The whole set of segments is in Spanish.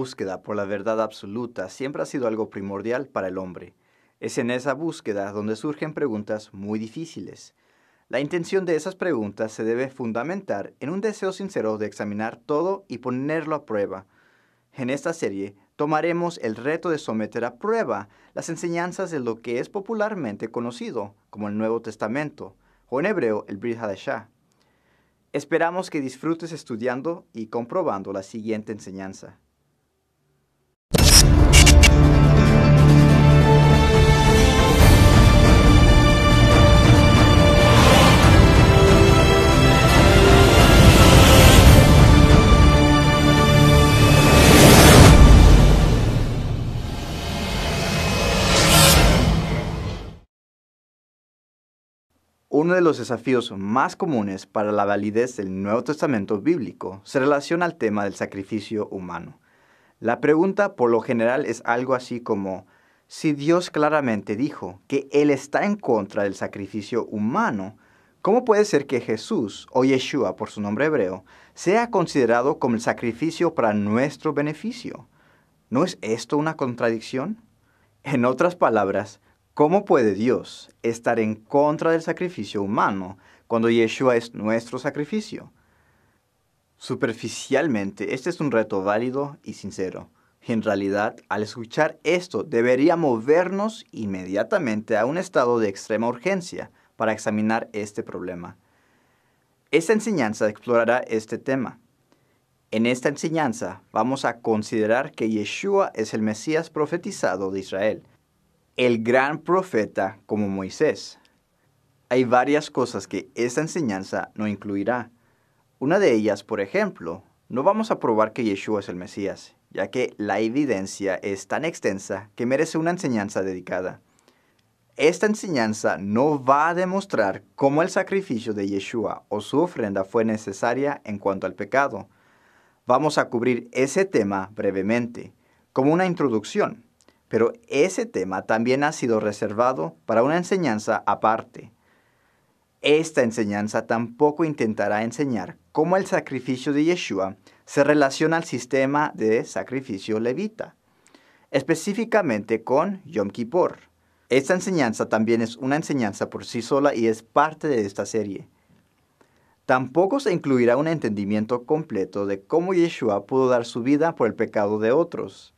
búsqueda por la verdad absoluta siempre ha sido algo primordial para el hombre. Es en esa búsqueda donde surgen preguntas muy difíciles. La intención de esas preguntas se debe fundamentar en un deseo sincero de examinar todo y ponerlo a prueba. En esta serie tomaremos el reto de someter a prueba las enseñanzas de lo que es popularmente conocido como el Nuevo Testamento, o en hebreo el Brit Hadashah. Esperamos que disfrutes estudiando y comprobando la siguiente enseñanza. Uno de los desafíos más comunes para la validez del Nuevo Testamento bíblico se relaciona al tema del sacrificio humano. La pregunta por lo general es algo así como, si Dios claramente dijo que Él está en contra del sacrificio humano, ¿cómo puede ser que Jesús, o Yeshua por su nombre hebreo, sea considerado como el sacrificio para nuestro beneficio? ¿No es esto una contradicción? En otras palabras, ¿cómo puede Dios estar en contra del sacrificio humano cuando Yeshua es nuestro sacrificio? Superficialmente, este es un reto válido y sincero. En realidad, al escuchar esto, debería movernos inmediatamente a un estado de extrema urgencia para examinar este problema. Esta enseñanza explorará este tema. En esta enseñanza vamos a considerar que Yeshua es el Mesías profetizado de Israel, el gran profeta como Moisés. Hay varias cosas que esta enseñanza no incluirá. Una de ellas, por ejemplo, no vamos a probar que Yeshua es el Mesías, ya que la evidencia es tan extensa que merece una enseñanza dedicada. Esta enseñanza no va a demostrar cómo el sacrificio de Yeshua o su ofrenda fue necesaria en cuanto al pecado. Vamos a cubrir ese tema brevemente, como una introducción. Pero ese tema también ha sido reservado para una enseñanza aparte. Esta enseñanza tampoco intentará enseñar cómo el sacrificio de Yeshua se relaciona al sistema de sacrificio levita, específicamente con Yom Kippur. Esta enseñanza también es una enseñanza por sí sola y es parte de esta serie. Tampoco se incluirá un entendimiento completo de cómo Yeshua pudo dar su vida por el pecado de otros.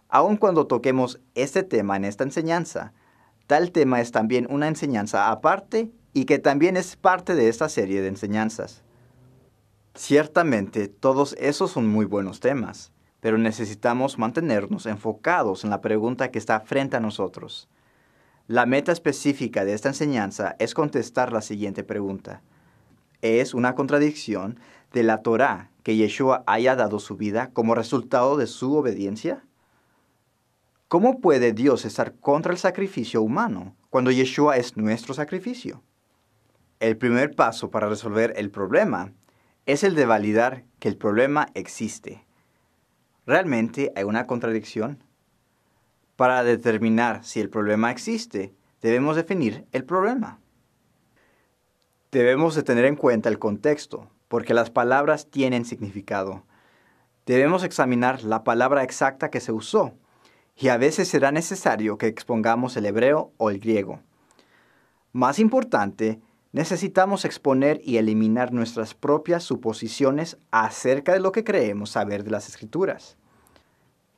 Aun cuando toquemos este tema en esta enseñanza, tal tema es también una enseñanza aparte y que también es parte de esta serie de enseñanzas. Ciertamente, todos esos son muy buenos temas, pero necesitamos mantenernos enfocados en la pregunta que está frente a nosotros. La meta específica de esta enseñanza es contestar la siguiente pregunta. ¿Es una contradicción de la Torá que Yeshua haya dado su vida como resultado de su obediencia? ¿Cómo puede Dios estar contra el sacrificio humano cuando Yeshua es nuestro sacrificio? El primer paso para resolver el problema es el de validar que el problema existe. ¿Realmente hay una contradicción? Para determinar si el problema existe, debemos definir el problema. Debemos de tener en cuenta el contexto, porque las palabras tienen significado. Debemos examinar la palabra exacta que se usó, y a veces será necesario que expongamos el hebreo o el griego. Más importante, necesitamos exponer y eliminar nuestras propias suposiciones acerca de lo que creemos saber de las Escrituras.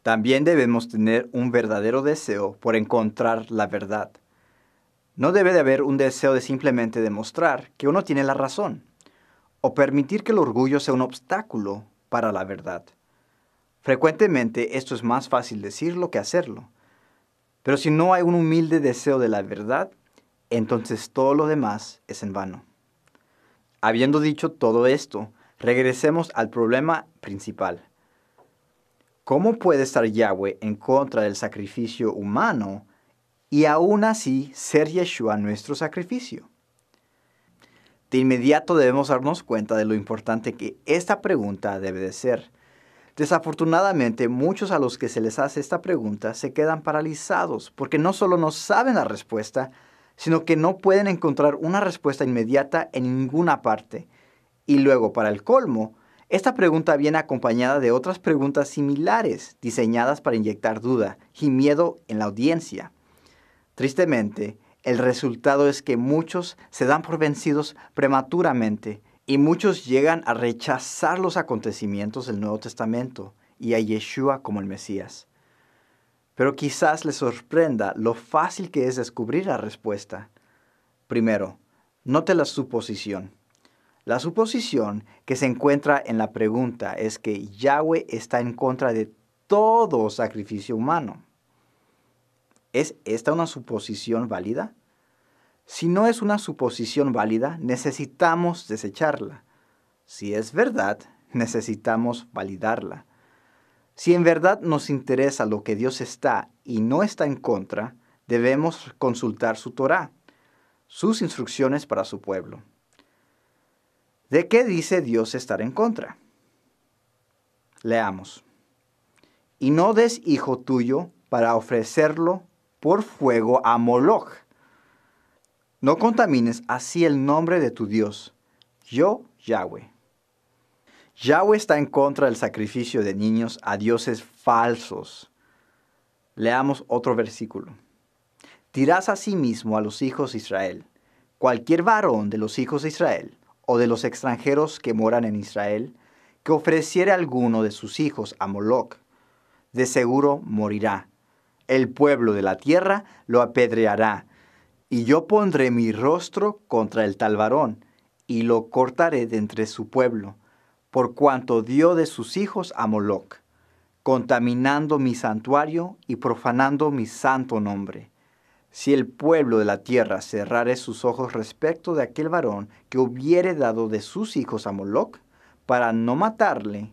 También debemos tener un verdadero deseo por encontrar la verdad. No debe de haber un deseo de simplemente demostrar que uno tiene la razón, o permitir que el orgullo sea un obstáculo para la verdad. Frecuentemente esto es más fácil decirlo que hacerlo. Pero si no hay un humilde deseo de la verdad, entonces todo lo demás es en vano. Habiendo dicho todo esto, regresemos al problema principal. ¿Cómo puede estar Yahweh en contra del sacrificio humano y aún así ser Yeshua nuestro sacrificio? De inmediato debemos darnos cuenta de lo importante que esta pregunta debe de ser. Desafortunadamente, muchos a los que se les hace esta pregunta se quedan paralizados porque no solo no saben la respuesta, sino que no pueden encontrar una respuesta inmediata en ninguna parte. Y luego, para el colmo, Esta pregunta viene acompañada de otras preguntas similares, diseñadas para inyectar duda y miedo en la audiencia. Tristemente, el resultado es que muchos se dan por vencidos prematuramente y muchos llegan a rechazar los acontecimientos del Nuevo Testamento y a Yeshua como el Mesías. Pero quizás les sorprenda lo fácil que es descubrir la respuesta. Primero, note la suposición. La suposición que se encuentra en la pregunta es que Yahweh está en contra de todo sacrificio humano. ¿Es esta una suposición válida? Si no es una suposición válida, necesitamos desecharla. Si es verdad, necesitamos validarla. Si en verdad nos interesa lo que Dios está y no está en contra, debemos consultar su Torá, sus instrucciones para su pueblo. ¿De qué dice Dios estar en contra? Leamos. Y no des hijo tuyo para ofrecerlo por fuego a Moloch. No contamines así el nombre de tu Dios, yo, Yahweh. Yahweh está en contra del sacrificio de niños a dioses falsos. Leamos otro versículo. Dirás asimismo a los hijos de Israel, cualquier varón de los hijos de Israel, o de los extranjeros que moran en Israel, que ofreciere alguno de sus hijos a Moloch, de seguro morirá. El pueblo de la tierra lo apedreará, y yo pondré mi rostro contra el tal varón, y lo cortaré de entre su pueblo, por cuanto dio de sus hijos a Moloch, contaminando mi santuario y profanando mi santo nombre. Si el pueblo de la tierra cerrare sus ojos respecto de aquel varón que hubiere dado de sus hijos a Moloch, para no matarle,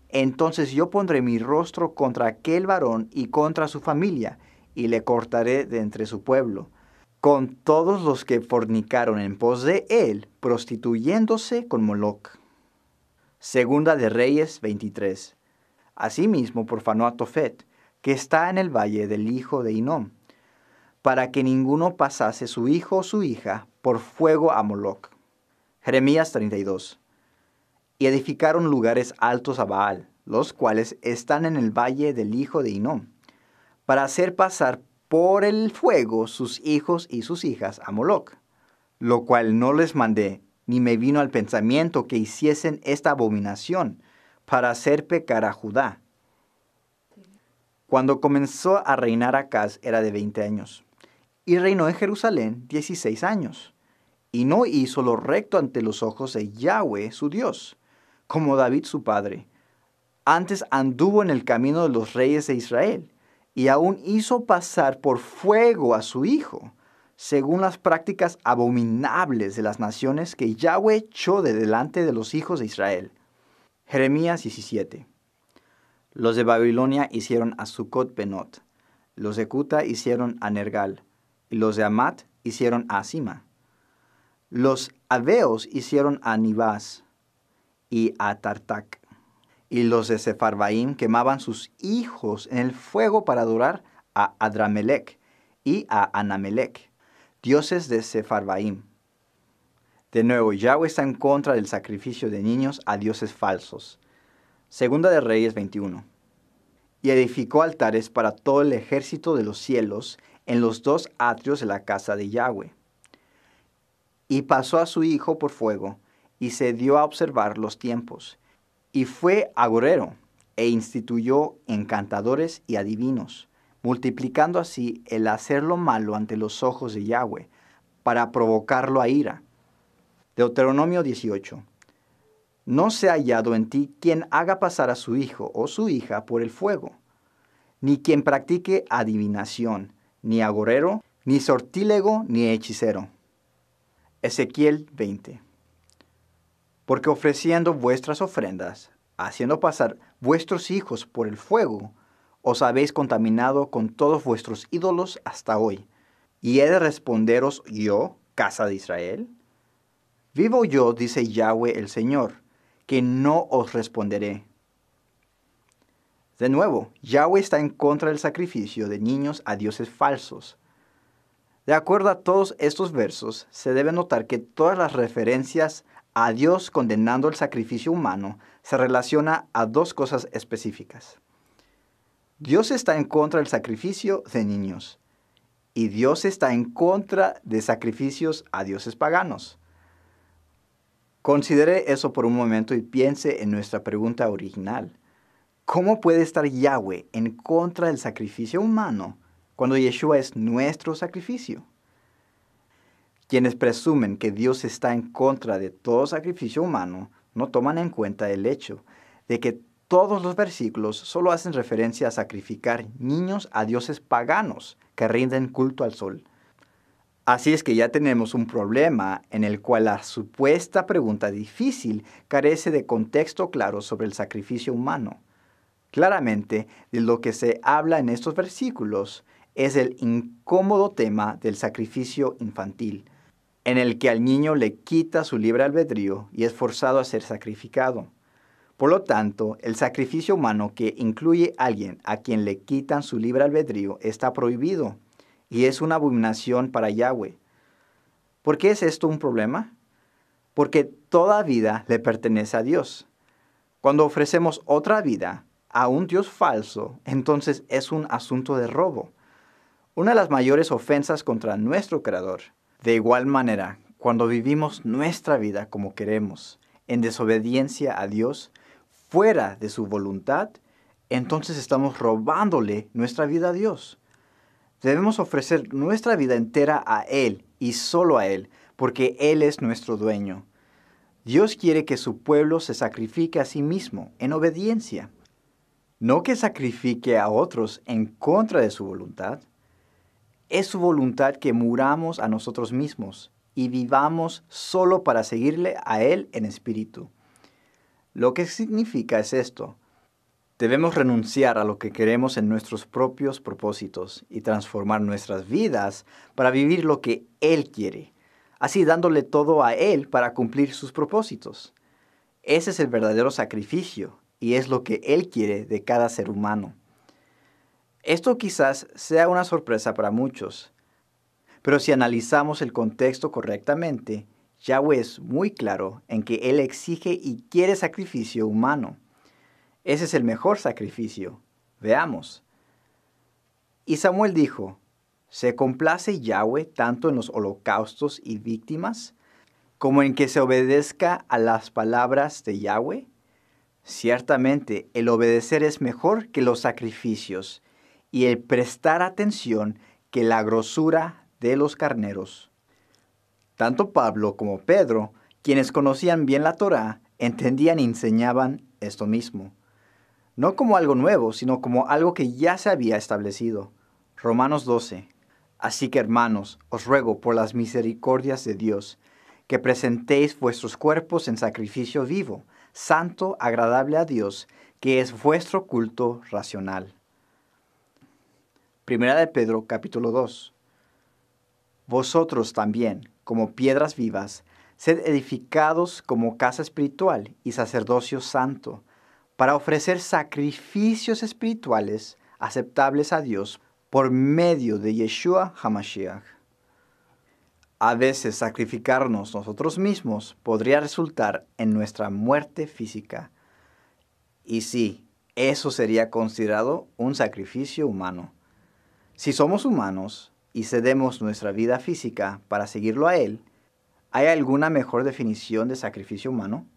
entonces yo pondré mi rostro contra aquel varón y contra su familia, y le cortaré de entre su pueblo, con todos los que fornicaron en pos de él, prostituyéndose con Moloch. Segunda de Reyes 23. Asimismo profanó a Tofet, que está en el valle del hijo de Hinnom, para que ninguno pasase su hijo o su hija por fuego a Moloch. Jeremías 32. Y edificaron lugares altos a Baal, los cuales están en el valle del hijo de Hinnom, para hacer pasar por el fuego sus hijos y sus hijas a Moloch, lo cual no les mandé, ni me vino al pensamiento que hiciesen esta abominación, para hacer pecar a Judá. Cuando comenzó a reinar Acaz era de 20 años, y reinó en Jerusalén 16 años, y no hizo lo recto ante los ojos de Yahweh su Dios, como David su padre. Antes anduvo en el camino de los reyes de Israel, y aún hizo pasar por fuego a su hijo, según las prácticas abominables de las naciones que Yahweh echó de delante de los hijos de Israel. Jeremías 17. Los de Babilonia hicieron a Sucot Benot, los de Cuta hicieron a Nergal, y los de Amat hicieron a Sima. Los aveos hicieron a Nibás y a Tartac. Y los de Sepharvaim quemaban sus hijos en el fuego para adorar a Adramelech y a Anamelech, dioses de Sepharvaim. De nuevo, Yahweh está en contra del sacrificio de niños a dioses falsos. Segunda de Reyes 21. Y edificó altares para todo el ejército de los cielos en los dos atrios de la casa de Yahweh. Y pasó a su hijo por fuego, y se dio a observar los tiempos. Y fue agorero, e instituyó encantadores y adivinos, multiplicando así el hacer lo malo ante los ojos de Yahweh, para provocarlo a ira. Deuteronomio 18. No se ha hallado en ti quien haga pasar a su hijo o su hija por el fuego, ni quien practique adivinación, ni agorero, ni sortílego, ni hechicero. Ezequiel 20. Porque ofreciendo vuestras ofrendas, haciendo pasar vuestros hijos por el fuego, os habéis contaminado con todos vuestros ídolos hasta hoy. ¿Y he de responderos yo, casa de Israel? Vivo yo, dice Yahweh el Señor, que no os responderé. De nuevo, Yahweh está en contra del sacrificio de niños a dioses falsos. De acuerdo a todos estos versos, se debe notar que todas las referencias a Dios condenando el sacrificio humano se relaciona a dos cosas específicas. Dios está en contra del sacrificio de niños y Dios está en contra de sacrificios a dioses paganos. Considere eso por un momento y piense en nuestra pregunta original. ¿Cómo puede estar Yahweh en contra del sacrificio humano cuando Yeshua es nuestro sacrificio? Quienes presumen que Dios está en contra de todo sacrificio humano no toman en cuenta el hecho de que todos los versículos solo hacen referencia a sacrificar niños a dioses paganos que rinden culto al sol. Así es que ya tenemos un problema en el cual la supuesta pregunta difícil carece de contexto claro sobre el sacrificio humano. Claramente, de lo que se habla en estos versículos es el incómodo tema del sacrificio infantil, en el que al niño le quita su libre albedrío y es forzado a ser sacrificado. Por lo tanto, el sacrificio humano que incluye a alguien a quien le quitan su libre albedrío está prohibido y es una abominación para Yahweh. ¿Por qué es esto un problema? Porque toda vida le pertenece a Dios. Cuando ofrecemos otra vida a un Dios falso, entonces es un asunto de robo, una de las mayores ofensas contra nuestro Creador. De igual manera, cuando vivimos nuestra vida como queremos, en desobediencia a Dios, fuera de su voluntad, entonces estamos robándole nuestra vida a Dios. Debemos ofrecer nuestra vida entera a Él y solo a Él, porque Él es nuestro dueño. Dios quiere que su pueblo se sacrifique a sí mismo en obediencia, no que sacrifique a otros en contra de su voluntad. Es su voluntad que muramos a nosotros mismos y vivamos solo para seguirle a Él en espíritu. Lo que significa es esto. Debemos renunciar a lo que queremos en nuestros propios propósitos y transformar nuestras vidas para vivir lo que Él quiere, así dándole todo a Él para cumplir sus propósitos. Ese es el verdadero sacrificio y es lo que Él quiere de cada ser humano. Esto quizás sea una sorpresa para muchos, pero si analizamos el contexto correctamente, Yahweh es muy claro en que Él exige y quiere sacrificio humano. Ese es el mejor sacrificio. Veamos. Y Samuel dijo, ¿se complace Yahweh tanto en los holocaustos y víctimas, como en que se obedezca a las palabras de Yahweh? Ciertamente, el obedecer es mejor que los sacrificios, y el prestar atención que la grosura de los carneros. Tanto Pablo como Pedro, quienes conocían bien la Torá, entendían y enseñaban esto mismo. No como algo nuevo, sino como algo que ya se había establecido. Romanos 12. Así que, hermanos, os ruego por las misericordias de Dios, que presentéis vuestros cuerpos en sacrificio vivo, santo, agradable a Dios, que es vuestro culto racional. Primera de Pedro, capítulo 2. Vosotros también, como piedras vivas, sed edificados como casa espiritual y sacerdocio santo, para ofrecer sacrificios espirituales aceptables a Dios por medio de Yeshua HaMashiach. A veces sacrificarnos nosotros mismos podría resultar en nuestra muerte física. Y sí, eso sería considerado un sacrificio humano. Si somos humanos y cedemos nuestra vida física para seguirlo a Él, ¿hay alguna mejor definición de sacrificio humano?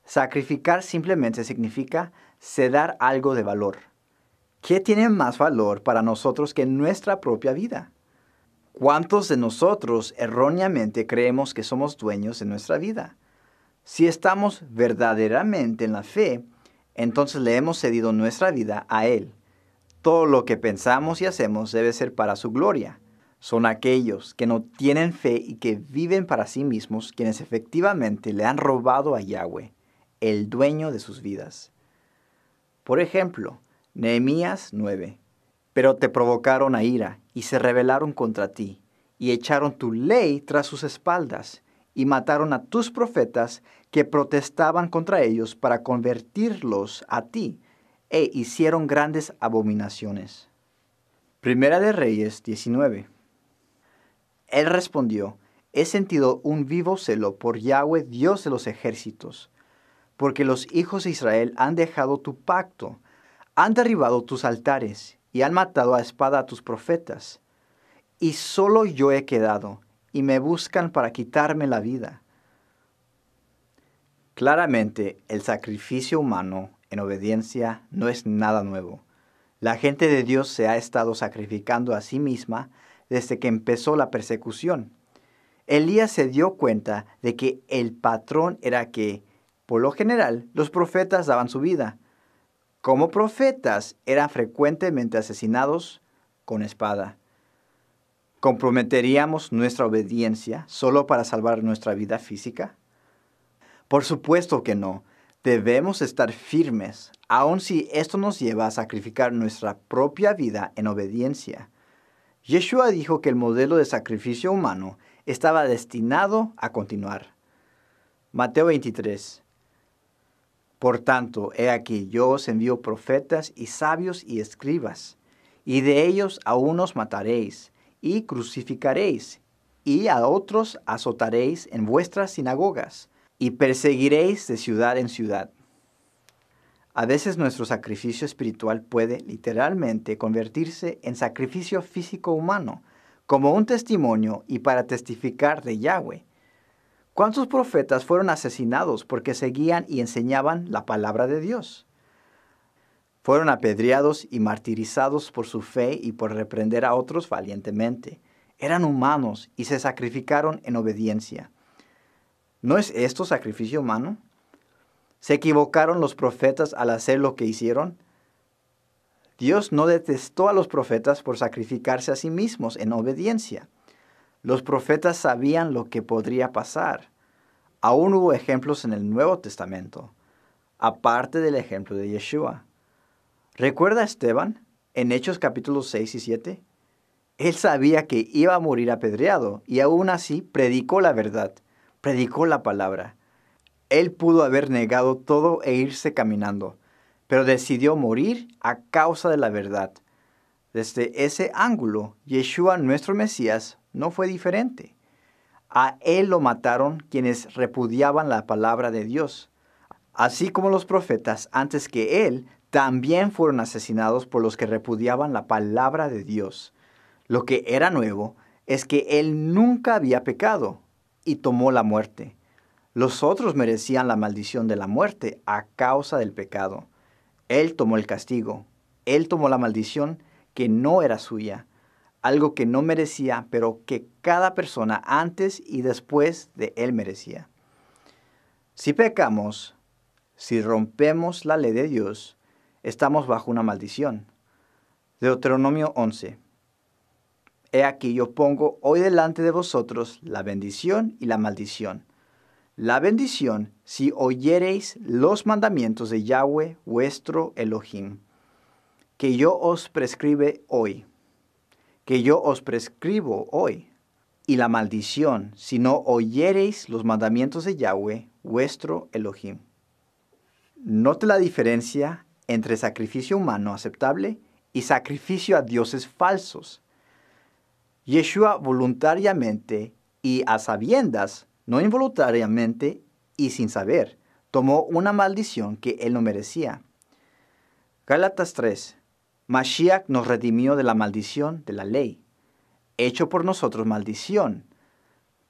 Sacrificar simplemente significa ceder algo de valor. ¿Qué tiene más valor para nosotros que nuestra propia vida? ¿Cuántos de nosotros erróneamente creemos que somos dueños de nuestra vida? Si estamos verdaderamente en la fe, entonces le hemos cedido nuestra vida a Él. Todo lo que pensamos y hacemos debe ser para su gloria. Son aquellos que no tienen fe y que viven para sí mismos quienes efectivamente le han robado a Yahweh, el dueño de sus vidas. Por ejemplo, Nehemías 9. Pero te provocaron a ira y se rebelaron contra ti, y echaron tu ley tras sus espaldas, y mataron a tus profetas que protestaban contra ellos para convertirlos a ti, e hicieron grandes abominaciones. Primera de Reyes 19. Él respondió, he sentido un vivo celo por Yahweh, Dios de los ejércitos, porque los hijos de Israel han dejado tu pacto, han derribado tus altares y han matado a espada a tus profetas. Y solo yo he quedado, y me buscan para quitarme la vida. Claramente, el sacrificio humano en obediencia no es nada nuevo. La gente de Dios se ha estado sacrificando a sí misma desde que empezó la persecución. Elías se dio cuenta de que el patrón era que, por lo general, los profetas daban su vida. Como profetas, eran frecuentemente asesinados con espada. ¿Comprometeríamos nuestra obediencia solo para salvar nuestra vida física? Por supuesto que no. Debemos estar firmes, aun si esto nos lleva a sacrificar nuestra propia vida en obediencia. Yeshua dijo que el modelo de sacrificio humano estaba destinado a continuar. Mateo 23. Por tanto, he aquí yo os envío profetas y sabios y escribas, y de ellos a unos mataréis y crucificaréis, y a otros azotaréis en vuestras sinagogas, y perseguiréis de ciudad en ciudad. A veces nuestro sacrificio espiritual puede literalmente convertirse en sacrificio físico humano, como un testimonio y para testificar de Yahweh. ¿Cuántos profetas fueron asesinados porque seguían y enseñaban la palabra de Dios? Fueron apedreados y martirizados por su fe y por reprender a otros valientemente. Eran humanos y se sacrificaron en obediencia. ¿No es esto sacrificio humano? ¿Se equivocaron los profetas al hacer lo que hicieron? Dios no detestó a los profetas por sacrificarse a sí mismos en obediencia. Los profetas sabían lo que podría pasar. Aún hubo ejemplos en el Nuevo Testamento, aparte del ejemplo de Yeshua. ¿Recuerda a Esteban en Hechos capítulos 6 y 7? Él sabía que iba a morir apedreado y aún así predicó la verdad, predicó la palabra. Él pudo haber negado todo e irse caminando, pero decidió morir a causa de la verdad. Desde ese ángulo, Yeshua, nuestro Mesías, no fue diferente. A él lo mataron quienes repudiaban la palabra de Dios. Así como los profetas antes que él, también fueron asesinados por los que repudiaban la palabra de Dios. Lo que era nuevo es que él nunca había pecado y tomó la muerte. Los otros merecían la maldición de la muerte a causa del pecado. Él tomó el castigo. Él tomó la maldición que no era suya, algo que no merecía, pero que cada persona antes y después de él merecía. Si pecamos, si rompemos la ley de Dios, estamos bajo una maldición. Deuteronomio 11. He aquí yo pongo hoy delante de vosotros la bendición y la maldición. La bendición si oyereis los mandamientos de Yahweh vuestro Elohim, que yo os prescribo hoy. Y la maldición si no oyereis los mandamientos de Yahweh vuestro Elohim. Note la diferencia entre sacrificio humano aceptable y sacrificio a dioses falsos. Yeshua voluntariamente y a sabiendas, no involuntariamente y sin saber, tomó una maldición que él no merecía. Gálatas 3. Mashiach nos redimió de la maldición de la ley, hecho por nosotros maldición,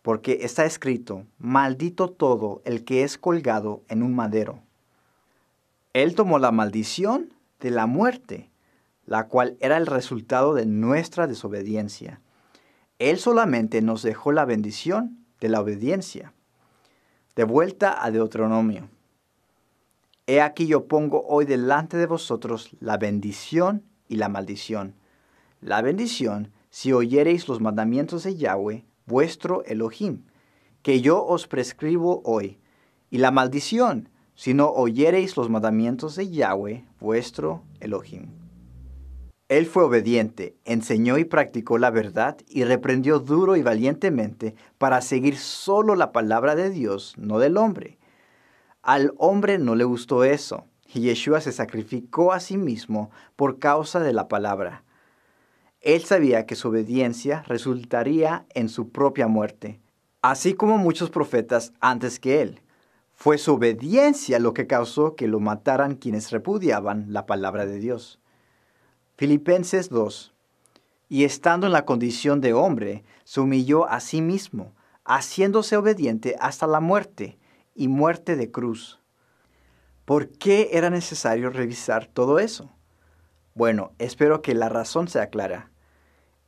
porque está escrito, maldito todo el que es colgado en un madero. Él tomó la maldición de la muerte, la cual era el resultado de nuestra desobediencia. Él solamente nos dejó la bendición de la obediencia. De vuelta a Deuteronomio. He aquí yo pongo hoy delante de vosotros la bendición y la maldición. La bendición, si oyereis los mandamientos de Yahweh, vuestro Elohim, que yo os prescribo hoy. Y la maldición, si no oyereis los mandamientos de Yahweh, vuestro Elohim. Él fue obediente, enseñó y practicó la verdad y reprendió duro y valientemente para seguir solo la palabra de Dios, no del hombre. Al hombre no le gustó eso, y Yeshua se sacrificó a sí mismo por causa de la palabra. Él sabía que su obediencia resultaría en su propia muerte, así como muchos profetas antes que él. Fue su obediencia lo que causó que lo mataran quienes repudiaban la palabra de Dios. Filipenses 2. Y estando en la condición de hombre, se humilló a sí mismo, haciéndose obediente hasta la muerte, y muerte de cruz. ¿Por qué era necesario revisar todo eso? Bueno, espero que la razón sea clara.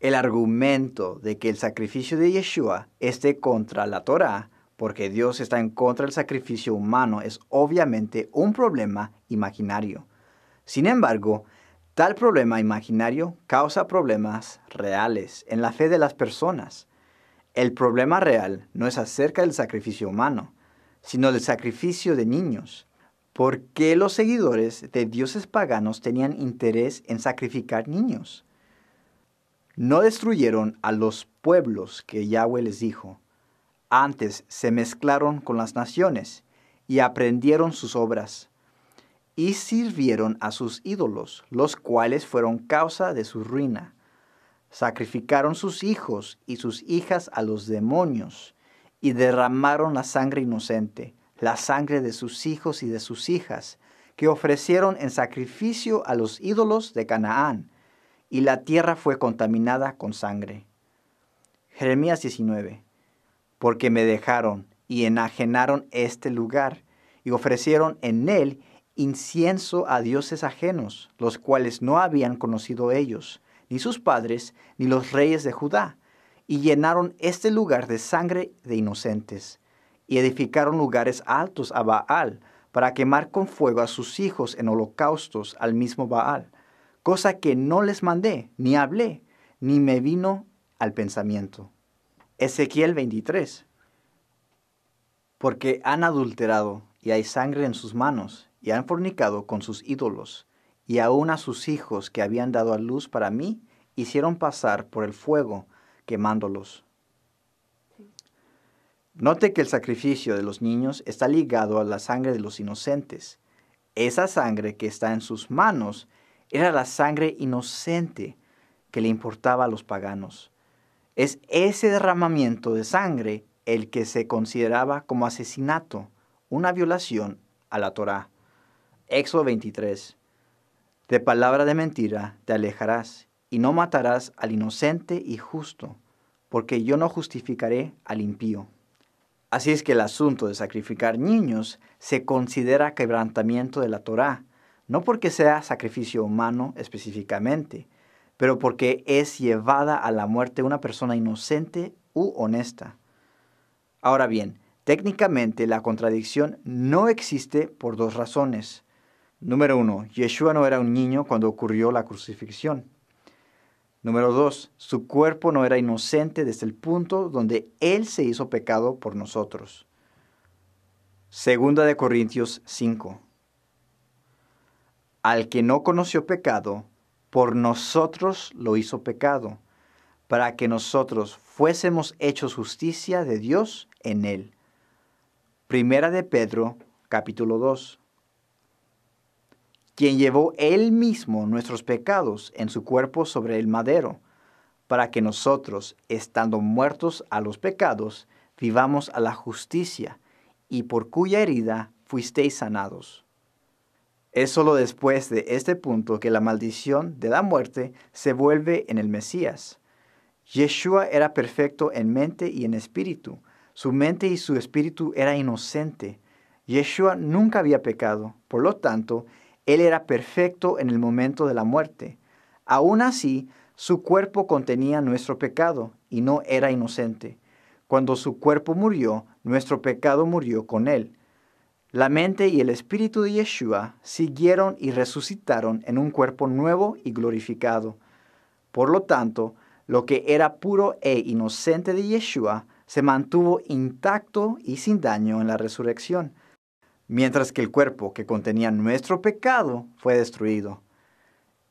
El argumento de que el sacrificio de Yeshua esté contra la Torá, porque Dios está en contra del sacrificio humano, es obviamente un problema imaginario. Sin embargo, tal problema imaginario causa problemas reales en la fe de las personas. El problema real no es acerca del sacrificio humano, sino del sacrificio de niños. ¿Por qué los seguidores de dioses paganos tenían interés en sacrificar niños? No destruyeron a los pueblos que Yahweh les dijo. Antes se mezclaron con las naciones y aprendieron sus obras, y sirvieron a sus ídolos, los cuales fueron causa de su ruina. Sacrificaron sus hijos y sus hijas a los demonios, y derramaron la sangre inocente, la sangre de sus hijos y de sus hijas, que ofrecieron en sacrificio a los ídolos de Canaán, y la tierra fue contaminada con sangre. Jeremías 19. Porque me dejaron y enajenaron este lugar, y ofrecieron en él incienso a dioses ajenos, los cuales no habían conocido ellos, ni sus padres, ni los reyes de Judá, y llenaron este lugar de sangre de inocentes, y edificaron lugares altos a Baal, para quemar con fuego a sus hijos en holocaustos al mismo Baal, cosa que no les mandé, ni hablé, ni me vino al pensamiento. Ezequiel 23. Porque han adulterado, y hay sangre en sus manos, y han fornicado con sus ídolos, y aun a sus hijos que habían dado a luz para mí, hicieron pasar por el fuego, quemándolos. Note que el sacrificio de los niños está ligado a la sangre de los inocentes. Esa sangre que está en sus manos era la sangre inocente que le importaba a los paganos. Es ese derramamiento de sangre el que se consideraba como asesinato, una violación a la Torá. Éxodo 23. De palabra de mentira te alejarás, y no matarás al inocente y justo, porque yo no justificaré al impío. Así es que el asunto de sacrificar niños se considera quebrantamiento de la Torá, no porque sea sacrificio humano específicamente, pero porque es llevada a la muerte una persona inocente u honesta. Ahora bien, técnicamente la contradicción no existe por dos razones. Número 1, Yeshua no era un niño cuando ocurrió la crucifixión. Número 2, su cuerpo no era inocente desde el punto donde Él se hizo pecado por nosotros. Segunda de Corintios 5. Al que no conoció pecado, por nosotros lo hizo pecado, para que nosotros fuésemos hechos justicia de Dios en Él. Primera de Pedro, capítulo 2. Quien llevó Él mismo nuestros pecados en su cuerpo sobre el madero, para que nosotros, estando muertos a los pecados, vivamos a la justicia, y por cuya herida fuisteis sanados. Es solo después de este punto que la maldición de la muerte se vuelve en el Mesías. Yeshua era perfecto en mente y en espíritu. Su mente y su espíritu era inocente. Yeshua nunca había pecado, por lo tanto, Él era perfecto en el momento de la muerte. Aún así, su cuerpo contenía nuestro pecado y no era inocente. Cuando su cuerpo murió, nuestro pecado murió con Él. La mente y el espíritu de Yeshua siguieron y resucitaron en un cuerpo nuevo y glorificado. Por lo tanto, lo que era puro e inocente de Yeshua se mantuvo intacto y sin daño en la resurrección, mientras que el cuerpo que contenía nuestro pecado fue destruido.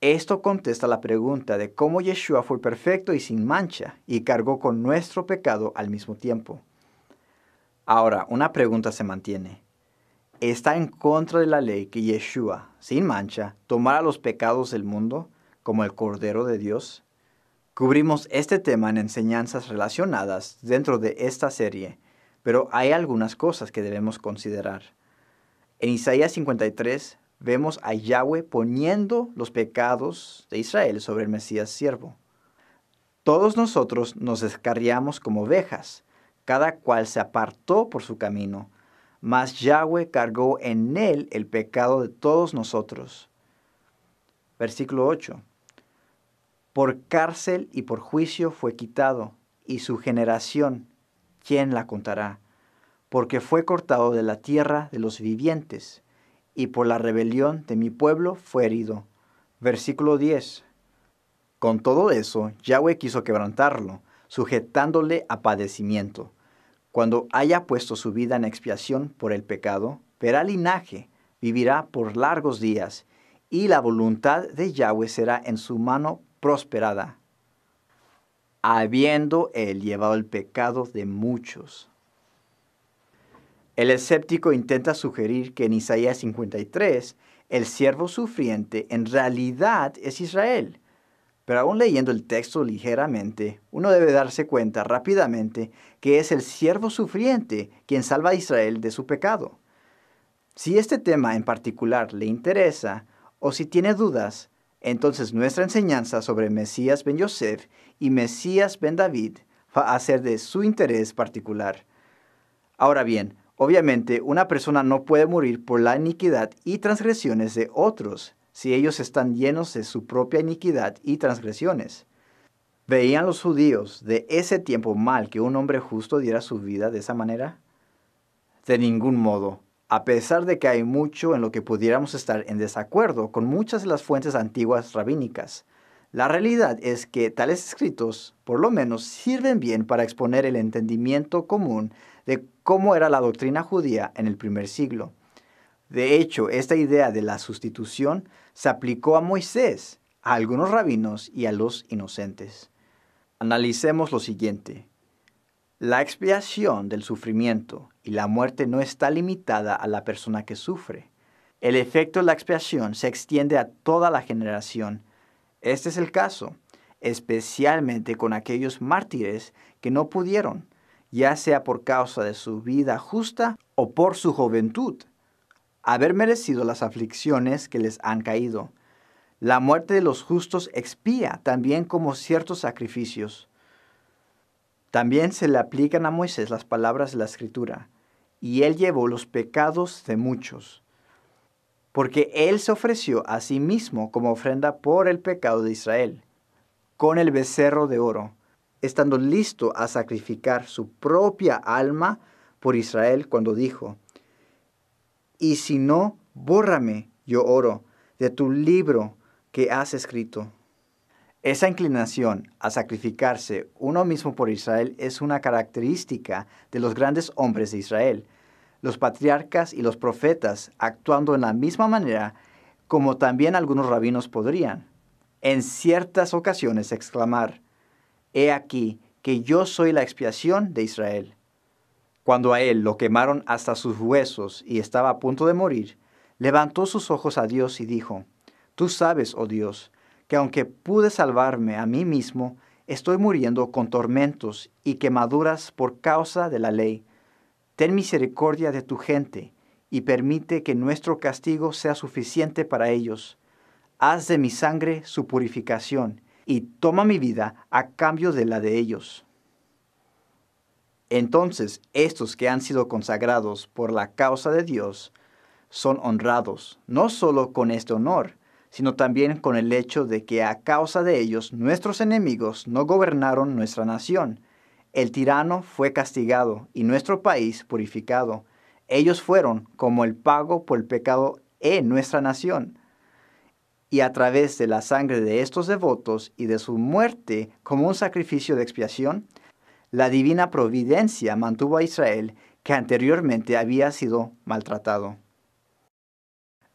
Esto contesta la pregunta de cómo Yeshua fue perfecto y sin mancha y cargó con nuestro pecado al mismo tiempo. Ahora, una pregunta se mantiene. ¿Está en contra de la ley que Yeshua, sin mancha, tomara los pecados del mundo como el Cordero de Dios? Cubrimos este tema en enseñanzas relacionadas dentro de esta serie. pero hay algunas cosas que debemos considerar. En Isaías 53 vemos a Yahweh poniendo los pecados de Israel sobre el Mesías siervo. Todos nosotros nos descarriamos como ovejas, cada cual se apartó por su camino, mas Yahweh cargó en él el pecado de todos nosotros. Versículo 8. Por cárcel y por juicio fue quitado, y su generación, ¿quién la contará? Porque fue cortado de la tierra de los vivientes, y por la rebelión de mi pueblo fue herido. Versículo 10. Con todo eso, Yahweh quiso quebrantarlo, sujetándole a padecimiento. Cuando haya puesto su vida en expiación por el pecado, verá linaje, vivirá por largos días, y la voluntad de Yahweh será en su mano prosperada, habiendo él llevado el pecado de muchos. El escéptico intenta sugerir que en Isaías 53, el siervo sufriente en realidad es Israel. Pero aún leyendo el texto ligeramente, uno debe darse cuenta rápidamente que es el siervo sufriente quien salva a Israel de su pecado. Si este tema en particular le interesa, o si tiene dudas, entonces nuestra enseñanza sobre Mesías ben Yosef y Mesías ben David va a ser de su interés particular. Ahora bien, obviamente una persona no puede morir por la iniquidad y transgresiones de otros, si ellos están llenos de su propia iniquidad y transgresiones. ¿Veían los judíos de ese tiempo mal que un hombre justo diera su vida de esa manera? De ningún modo, a pesar de que hay mucho en lo que pudiéramos estar en desacuerdo con muchas de las fuentes antiguas rabínicas. La realidad es que tales escritos, por lo menos, sirven bien para exponer el entendimiento común de cómo era la doctrina judía en el primer siglo. De hecho, esta idea de la sustitución se aplicó a Moisés, a algunos rabinos y a los inocentes. Analicemos lo siguiente. La expiación del sufrimiento y la muerte no está limitada a la persona que sufre. El efecto de la expiación se extiende a toda la generación. Este es el caso, especialmente con aquellos mártires que no pudieron, ya sea por causa de su vida justa o por su juventud, haber merecido las aflicciones que les han caído. La muerte de los justos expía también como ciertos sacrificios. También se le aplican a Moisés las palabras de la Escritura, y él llevó los pecados de muchos, porque él se ofreció a sí mismo como ofrenda por el pecado de Israel, con el becerro de oro, estando listo a sacrificar su propia alma por Israel cuando dijo: y si no, bórrame, yo oro, de tu libro que has escrito. Esa inclinación a sacrificarse uno mismo por Israel es una característica de los grandes hombres de Israel, los patriarcas y los profetas actuando en la misma manera como también algunos rabinos podrían. En ciertas ocasiones exclamar: he aquí que yo soy la expiación de Israel. Cuando a él lo quemaron hasta sus huesos y estaba a punto de morir, levantó sus ojos a Dios y dijo: tú sabes, oh Dios, que aunque pude salvarme a mí mismo, estoy muriendo con tormentos y quemaduras por causa de la ley. Ten misericordia de tu gente y permite que nuestro castigo sea suficiente para ellos. Haz de mi sangre su purificación y toma mi vida a cambio de la de ellos. Entonces, estos que han sido consagrados por la causa de Dios son honrados, no solo con este honor, sino también con el hecho de que a causa de ellos nuestros enemigos no gobernaron nuestra nación. El tirano fue castigado y nuestro país purificado. Ellos fueron como el pago por el pecado en nuestra nación. Y a través de la sangre de estos devotos y de su muerte como un sacrificio de expiación, la divina providencia mantuvo a Israel, que anteriormente había sido maltratado.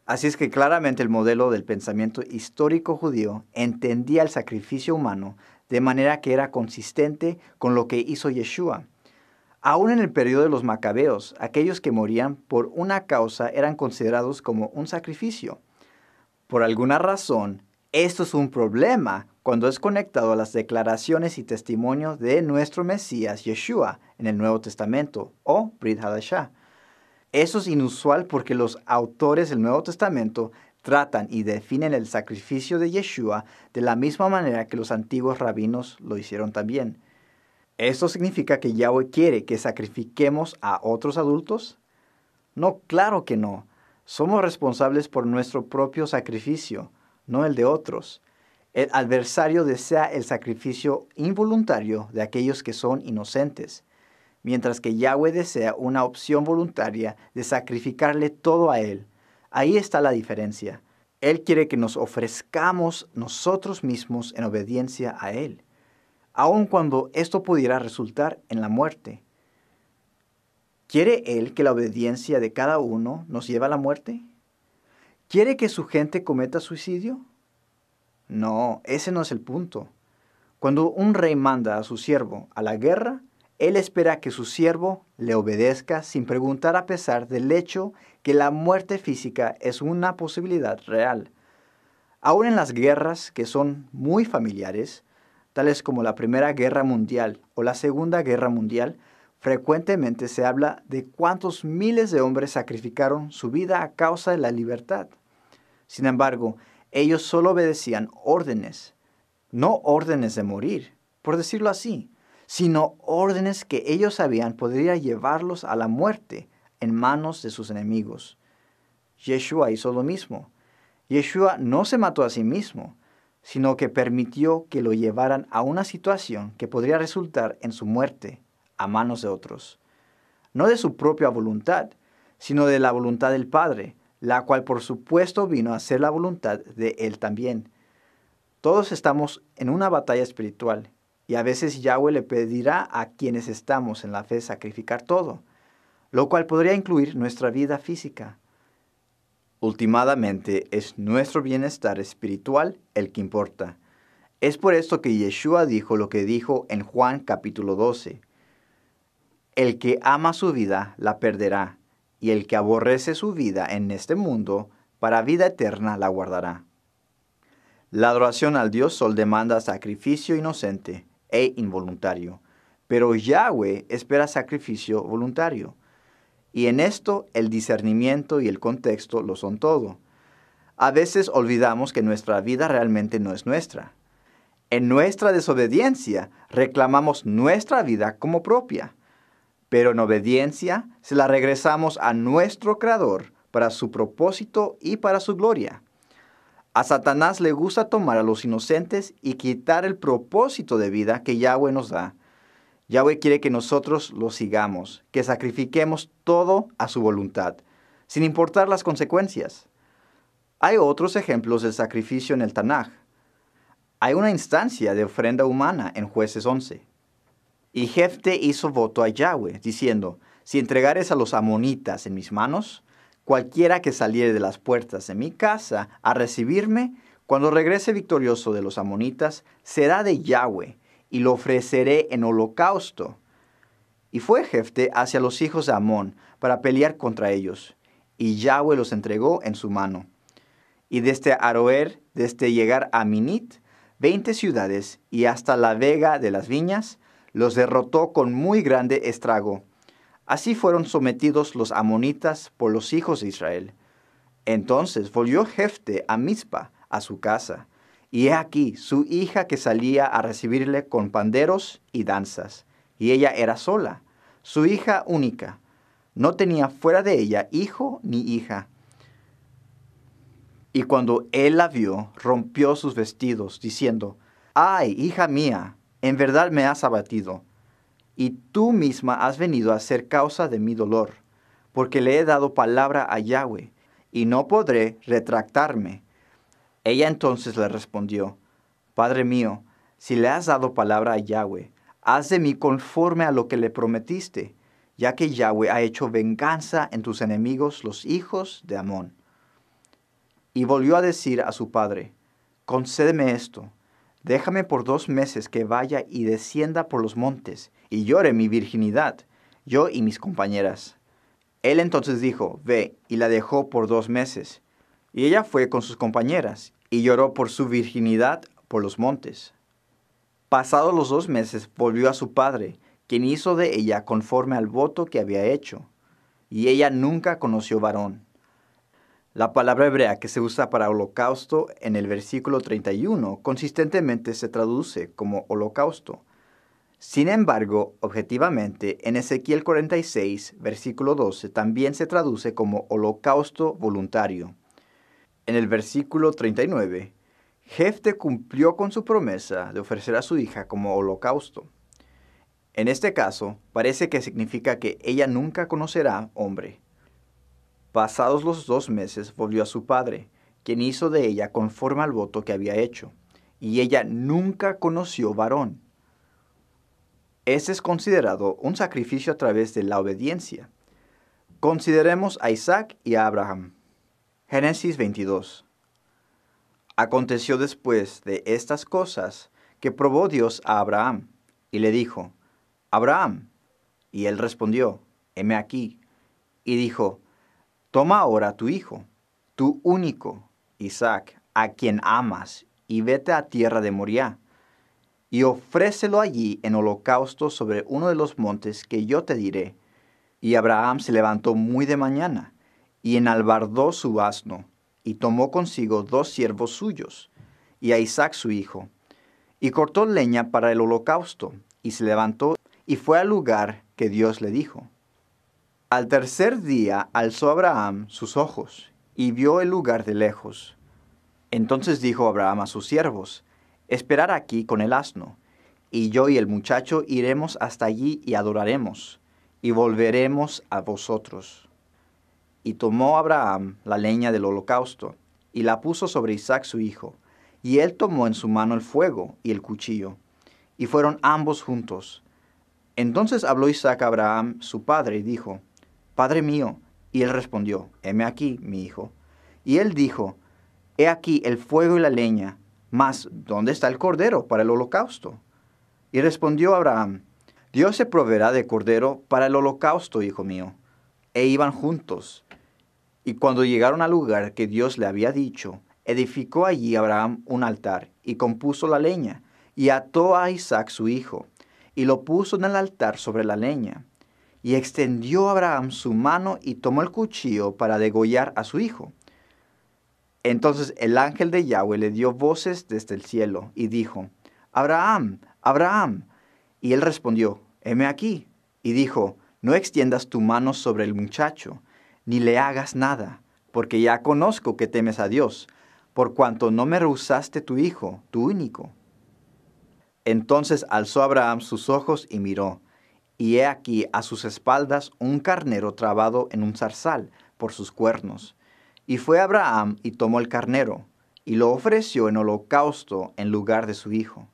Así es que claramente el modelo del pensamiento histórico judío entendía el sacrificio humano de manera que era consistente con lo que hizo Yeshua. Aún en el periodo de los macabeos, aquellos que morían por una causa eran considerados como un sacrificio. Por alguna razón, Esto es un problema cuando es conectado a las declaraciones y testimonios de nuestro Mesías Yeshua en el Nuevo Testamento o Brit Hadashah. Eso es inusual porque los autores del Nuevo Testamento tratan y definen el sacrificio de Yeshua de la misma manera que los antiguos rabinos lo hicieron también. ¿Esto significa que Yahweh quiere que sacrifiquemos a otros adultos? No, claro que no. Somos responsables por nuestro propio sacrificio, no el de otros. El adversario desea el sacrificio involuntario de aquellos que son inocentes, mientras que Yahweh desea una opción voluntaria de sacrificarle todo a Él. Ahí está la diferencia. Él quiere que nos ofrezcamos nosotros mismos en obediencia a Él, aun cuando esto pudiera resultar en la muerte. ¿Quiere Él que la obediencia de cada uno nos lleve a la muerte? ¿Quiere que su gente cometa suicidio? No, ese no es el punto. Cuando un rey manda a su siervo a la guerra, él espera que su siervo le obedezca sin preguntar a pesar del hecho que la muerte física es una posibilidad real. Aún en las guerras que son muy familiares, tales como la Primera Guerra Mundial o la Segunda Guerra Mundial, frecuentemente se habla de cuántos miles de hombres sacrificaron su vida a causa de la libertad. Sin embargo, ellos solo obedecían órdenes, no órdenes de morir, por decirlo así, sino órdenes que ellos sabían podría llevarlos a la muerte en manos de sus enemigos. Yeshua hizo lo mismo. Yeshua no se mató a sí mismo, sino que permitió que lo llevaran a una situación que podría resultar en su muerte a manos de otros. No de su propia voluntad, sino de la voluntad del Padre, la cual por supuesto vino a ser la voluntad de Él también. Todos estamos en una batalla espiritual, y a veces Yahweh le pedirá a quienes estamos en la fe sacrificar todo, lo cual podría incluir nuestra vida física. Últimamente es nuestro bienestar espiritual el que importa. Es por esto que Yeshua dijo lo que dijo en Juan capítulo 12. El que ama su vida la perderá, y el que aborrece su vida en este mundo, para vida eterna la guardará. La adoración al Dios Sol demanda sacrificio inocente e involuntario, pero Yahweh espera sacrificio voluntario. Y en esto el discernimiento y el contexto lo son todo. A veces olvidamos que nuestra vida realmente no es nuestra. En nuestra desobediencia reclamamos nuestra vida como propia, pero en obediencia se la regresamos a nuestro Creador para su propósito y para su gloria. A Satanás le gusta tomar a los inocentes y quitar el propósito de vida que Yahweh nos da. Yahweh quiere que nosotros lo sigamos, que sacrifiquemos todo a su voluntad, sin importar las consecuencias. Hay otros ejemplos del sacrificio en el Tanaj. Hay una instancia de ofrenda humana en Jueces 11. Y Jefte hizo voto a Yahweh, diciendo, si entregares a los amonitas en mis manos, cualquiera que saliere de las puertas de mi casa a recibirme, cuando regrese victorioso de los amonitas, será de Yahweh, y lo ofreceré en holocausto. Y fue Jefte hacia los hijos de Amón para pelear contra ellos, y Yahweh los entregó en su mano. Y desde Aroer, desde llegar a Minit, 20 ciudades, y hasta la vega de las viñas, los derrotó con muy grande estrago. Así fueron sometidos los amonitas por los hijos de Israel. Entonces volvió Jefte a Mizpa, a su casa, y he aquí su hija que salía a recibirle con panderos y danzas, y ella era sola, su hija única. No tenía fuera de ella hijo ni hija. Y cuando él la vio, rompió sus vestidos, diciendo, ¡ay, hija mía! En verdad me has abatido, y tú misma has venido a ser causa de mi dolor, porque le he dado palabra a Yahweh, y no podré retractarme. Ella entonces le respondió, Padre mío, si le has dado palabra a Yahweh, haz de mí conforme a lo que le prometiste, ya que Yahweh ha hecho venganza en tus enemigos, los hijos de Amón. Y volvió a decir a su padre, concédeme esto, déjame por 2 meses que vaya y descienda por los montes, y llore mi virginidad, yo y mis compañeras. Él entonces dijo, ve, y la dejó por 2 meses. Y ella fue con sus compañeras, y lloró por su virginidad por los montes. Pasados los 2 meses volvió a su padre, quien hizo de ella conforme al voto que había hecho, y ella nunca conoció varón. La palabra hebrea que se usa para holocausto en el versículo 31 consistentemente se traduce como holocausto. Sin embargo, objetivamente, en Ezequiel 46, versículo 12, también se traduce como holocausto voluntario. En el versículo 39, Jefte cumplió con su promesa de ofrecer a su hija como holocausto. En este caso, parece que significa que ella nunca conocerá hombre. Pasados los 2 meses volvió a su padre, quien hizo de ella conforme al voto que había hecho, y ella nunca conoció varón. Este es considerado un sacrificio a través de la obediencia. Consideremos a Isaac y a Abraham. Génesis 22. Aconteció después de estas cosas que probó Dios a Abraham, y le dijo, Abraham. Y él respondió, heme aquí. Y dijo, toma ahora tu hijo, tu único, Isaac, a quien amas, y vete a tierra de Moriah, y ofrécelo allí en holocausto sobre uno de los montes que yo te diré. Y Abraham se levantó muy de mañana, y enalbardó su asno, y tomó consigo 2 siervos suyos, y a Isaac su hijo, y cortó leña para el holocausto, y se levantó, y fue al lugar que Dios le dijo. Al tercer día alzó Abraham sus ojos, y vio el lugar de lejos. Entonces dijo Abraham a sus siervos, esperad aquí con el asno, y yo y el muchacho iremos hasta allí y adoraremos, y volveremos a vosotros. Y tomó Abraham la leña del holocausto, y la puso sobre Isaac su hijo, y él tomó en su mano el fuego y el cuchillo, y fueron ambos juntos. Entonces habló Isaac a Abraham su padre, y dijo, Padre mío. Y él respondió, heme aquí, mi hijo. Y él dijo, he aquí el fuego y la leña, mas ¿dónde está el cordero para el holocausto? Y respondió Abraham, Dios se proveerá de cordero para el holocausto, hijo mío. E iban juntos. Y cuando llegaron al lugar que Dios le había dicho, edificó allí Abraham un altar, y compuso la leña, y ató a Isaac su hijo, y lo puso en el altar sobre la leña. Y extendió Abraham su mano y tomó el cuchillo para degollar a su hijo. Entonces el ángel de Yahweh le dio voces desde el cielo, y dijo, Abraham, Abraham. Y él respondió, heme aquí. Y dijo, no extiendas tu mano sobre el muchacho, ni le hagas nada, porque ya conozco que temes a Dios, por cuanto no me rehusaste tu hijo, tu único. Entonces alzó Abraham sus ojos y miró, y he aquí a sus espaldas un carnero trabado en un zarzal por sus cuernos. Y fue Abraham y tomó el carnero, y lo ofreció en holocausto en lugar de su hijo.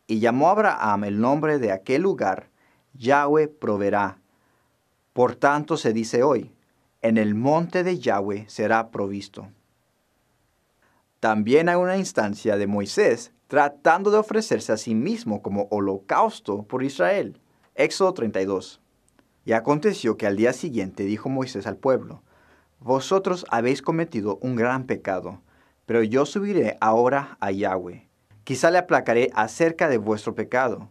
Y llamó Abraham el nombre de aquel lugar, Yahweh proveerá. Por tanto se dice hoy, en el monte de Yahweh será provisto. También hay una instancia de Moisés tratando de ofrecerse a sí mismo como holocausto por Israel. Éxodo 32. Y aconteció que al día siguiente dijo Moisés al pueblo, vosotros habéis cometido un gran pecado, pero yo subiré ahora a Yahweh. Quizá le aplacaré acerca de vuestro pecado.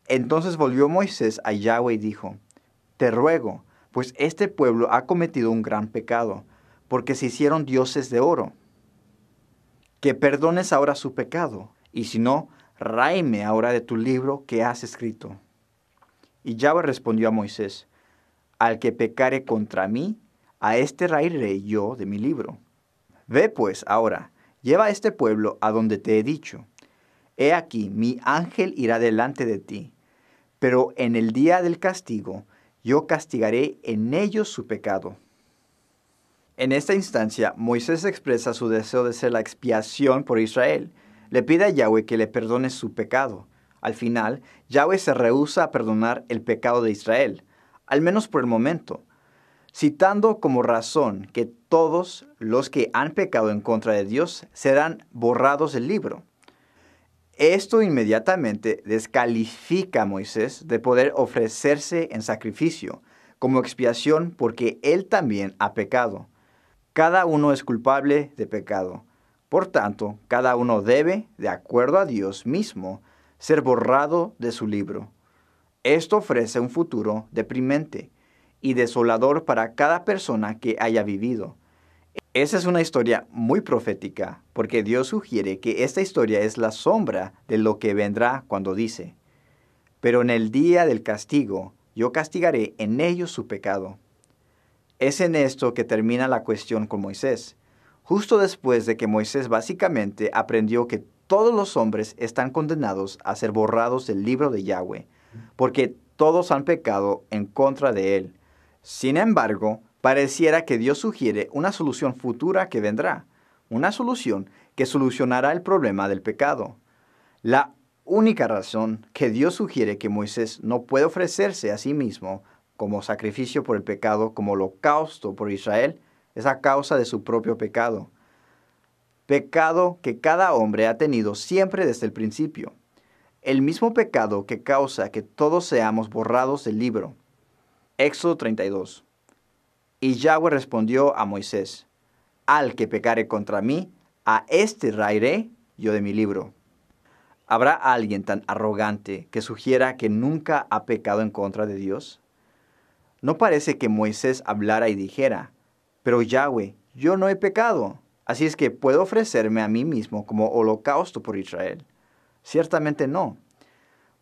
Entonces volvió Moisés a Yahweh y dijo, te ruego, pues este pueblo ha cometido un gran pecado, porque se hicieron dioses de oro, que perdones ahora su pecado, y si no, ráeme ahora de tu libro que has escrito. Y Yahweh respondió a Moisés, al que pecare contra mí, a este raeré yo de mi libro. Ve pues ahora, lleva a este pueblo a donde te he dicho. He aquí, mi ángel irá delante de ti, pero en el día del castigo, yo castigaré en ellos su pecado. En esta instancia, Moisés expresa su deseo de ser la expiación por Israel. Le pide a Yahweh que le perdone su pecado. Al final, Yahweh se rehúsa a perdonar el pecado de Israel, al menos por el momento, citando como razón que todos los que han pecado en contra de Dios serán borrados del libro. Esto inmediatamente descalifica a Moisés de poder ofrecerse en sacrificio como expiación porque él también ha pecado. Cada uno es culpable de pecado. Por tanto, cada uno debe, de acuerdo a Dios mismo, ser borrado de su libro. Esto ofrece un futuro deprimente y desolador para cada persona que haya vivido. Esa es una historia muy profética, porque Dios sugiere que esta historia es la sombra de lo que vendrá cuando dice: pero en el día del castigo, yo castigaré en ellos su pecado. Es en esto que termina la cuestión con Moisés, justo después de que Moisés básicamente aprendió que todos los hombres están condenados a ser borrados del libro de Yahweh, porque todos han pecado en contra de él. Sin embargo, pareciera que Dios sugiere una solución futura que vendrá, una solución que solucionará el problema del pecado. La única razón que Dios sugiere que Moisés no puede ofrecerse a sí mismo como sacrificio por el pecado, como holocausto por Israel, es a causa de su propio pecado. Pecado que cada hombre ha tenido siempre desde el principio. El mismo pecado que causa que todos seamos borrados del libro. Éxodo 32. Y Yahweh respondió a Moisés: al que pecare contra mí, a éste raeré yo de mi libro. ¿Habrá alguien tan arrogante que sugiera que nunca ha pecado en contra de Dios? No parece que Moisés hablara y dijera: pero Yahweh, yo no he pecado, así es que puedo ofrecerme a mí mismo como holocausto por Israel. Ciertamente no.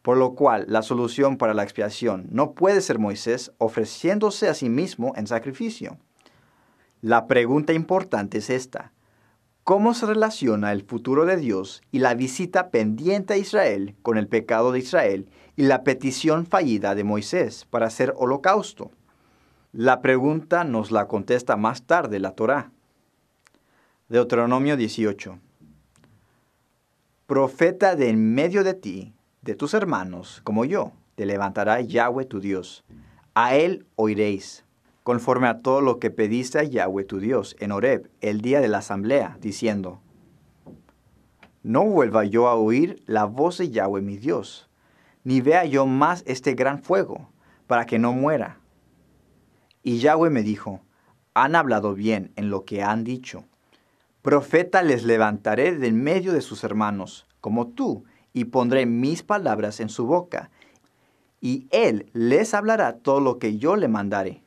Por lo cual, la solución para la expiación no puede ser Moisés ofreciéndose a sí mismo en sacrificio. La pregunta importante es esta: ¿cómo se relaciona el futuro de Dios y la visita pendiente a Israel con el pecado de Israel y la petición fallida de Moisés para hacer holocausto? La pregunta nos la contesta más tarde la Torá. Deuteronomio 18. Profeta de en medio de ti, de tus hermanos, como yo, te levantará Yahweh tu Dios. A él oiréis, conforme a todo lo que pediste a Yahweh tu Dios en Horeb, el día de la asamblea, diciendo: no vuelva yo a oír la voz de Yahweh mi Dios, ni vea yo más este gran fuego, para que no muera. Y Yahweh me dijo: han hablado bien en lo que han dicho. Profeta les levantaré de en medio de sus hermanos, como tú, y pondré mis palabras en su boca, y él les hablará todo lo que yo le mandare.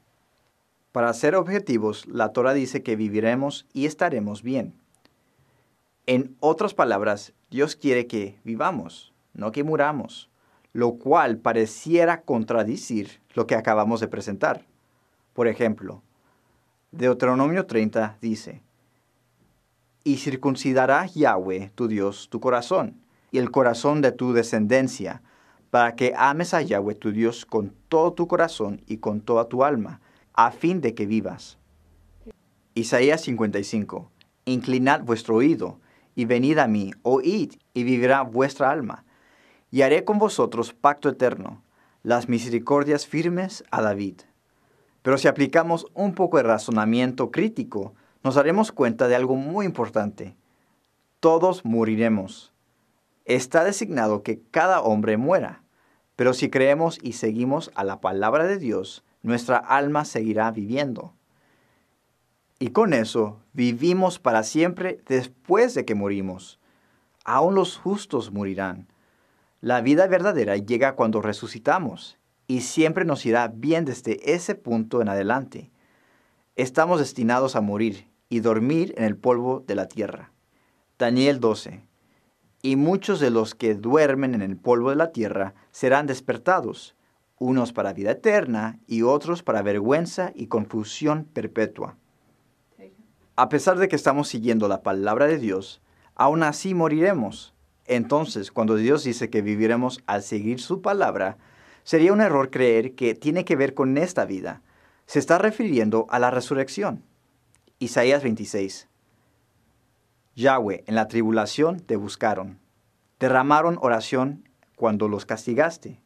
Para ser objetivos, la Torá dice que viviremos y estaremos bien. En otras palabras, Dios quiere que vivamos, no que muramos, lo cual pareciera contradecir lo que acabamos de presentar. Por ejemplo, Deuteronomio 30 dice: y circuncidará Yahweh tu Dios tu corazón y el corazón de tu descendencia, para que ames a Yahweh tu Dios con todo tu corazón y con toda tu alma, a fin de que vivas. Isaías 55. Inclinad vuestro oído, y venid a mí, oíd, y vivirá vuestra alma. Y haré con vosotros pacto eterno, las misericordias firmes a David. Pero si aplicamos un poco de razonamiento crítico, nos daremos cuenta de algo muy importante. Todos moriremos. Está designado que cada hombre muera, pero si creemos y seguimos a la palabra de Dios, nuestra alma seguirá viviendo. Y con eso vivimos para siempre después de que morimos. Aún los justos morirán. La vida verdadera llega cuando resucitamos, y siempre nos irá bien desde ese punto en adelante. Estamos destinados a morir y dormir en el polvo de la tierra. Daniel 12. Y muchos de los que duermen en el polvo de la tierra serán despertados, unos para vida eterna y otros para vergüenza y confusión perpetua. A pesar de que estamos siguiendo la palabra de Dios, aún así moriremos. Entonces, cuando Dios dice que viviremos al seguir su palabra, sería un error creer que tiene que ver con esta vida. Se está refiriendo a la resurrección. Isaías 26. Yahweh, en la tribulación te buscaron. Derramaron oración cuando los castigaste.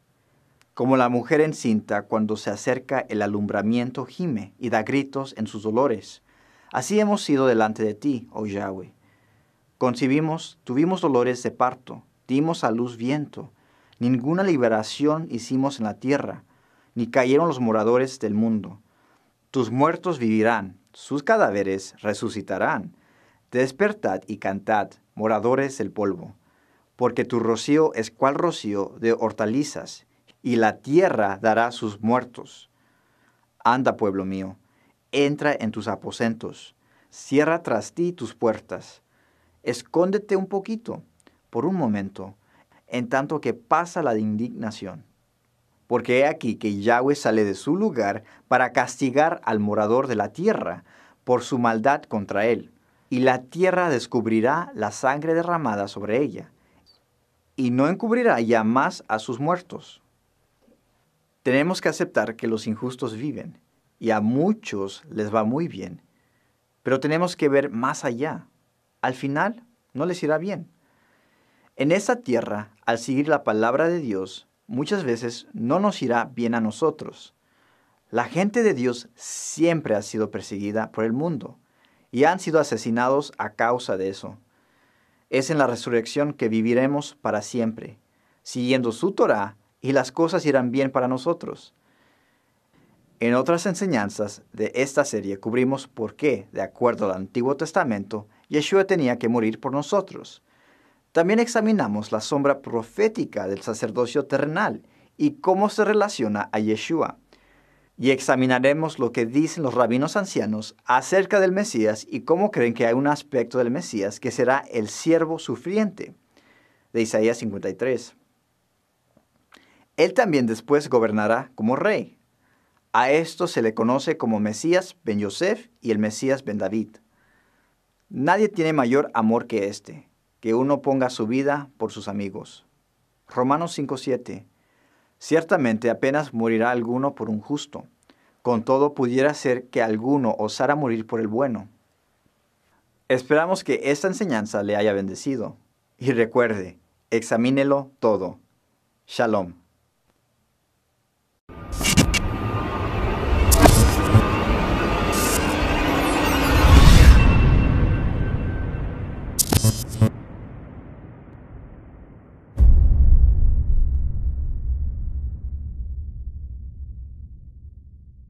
Como la mujer encinta cuando se acerca el alumbramiento gime y da gritos en sus dolores. Así hemos sido delante de ti, oh Yahweh. Concibimos, tuvimos dolores de parto, dimos a luz viento. Ninguna liberación hicimos en la tierra, ni cayeron los moradores del mundo. Tus muertos vivirán, sus cadáveres resucitarán. Despertad y cantad, moradores del polvo, porque tu rocío es cual rocío de hortalizas, y la tierra dará sus muertos. Anda, pueblo mío, entra en tus aposentos, cierra tras ti tus puertas. Escóndete un poquito, por un momento, en tanto que pasa la indignación. Porque he aquí que Yahweh sale de su lugar para castigar al morador de la tierra por su maldad contra él, y la tierra descubrirá la sangre derramada sobre ella, y no encubrirá ya más a sus muertos. Tenemos que aceptar que los injustos viven, y a muchos les va muy bien, pero tenemos que ver más allá. Al final, no les irá bien. En esta tierra, al seguir la palabra de Dios, muchas veces no nos irá bien a nosotros. La gente de Dios siempre ha sido perseguida por el mundo y han sido asesinados a causa de eso. Es en la resurrección que viviremos para siempre, siguiendo su Torá, y las cosas irán bien para nosotros. En otras enseñanzas de esta serie cubrimos por qué, de acuerdo al Antiguo Testamento, Yeshua tenía que morir por nosotros. También examinamos la sombra profética del sacerdocio terrenal y cómo se relaciona a Yeshua. Y examinaremos lo que dicen los rabinos ancianos acerca del Mesías y cómo creen que hay un aspecto del Mesías que será el siervo sufriente, de Isaías 53. Él también después gobernará como rey. A esto se le conoce como Mesías ben Yosef y el Mesías ben David. Nadie tiene mayor amor que este, que uno ponga su vida por sus amigos. Romanos 5:7. Ciertamente apenas morirá alguno por un justo. Con todo pudiera ser que alguno osara morir por el bueno. Esperamos que esta enseñanza le haya bendecido. Y recuerde, examínelo todo. Shalom.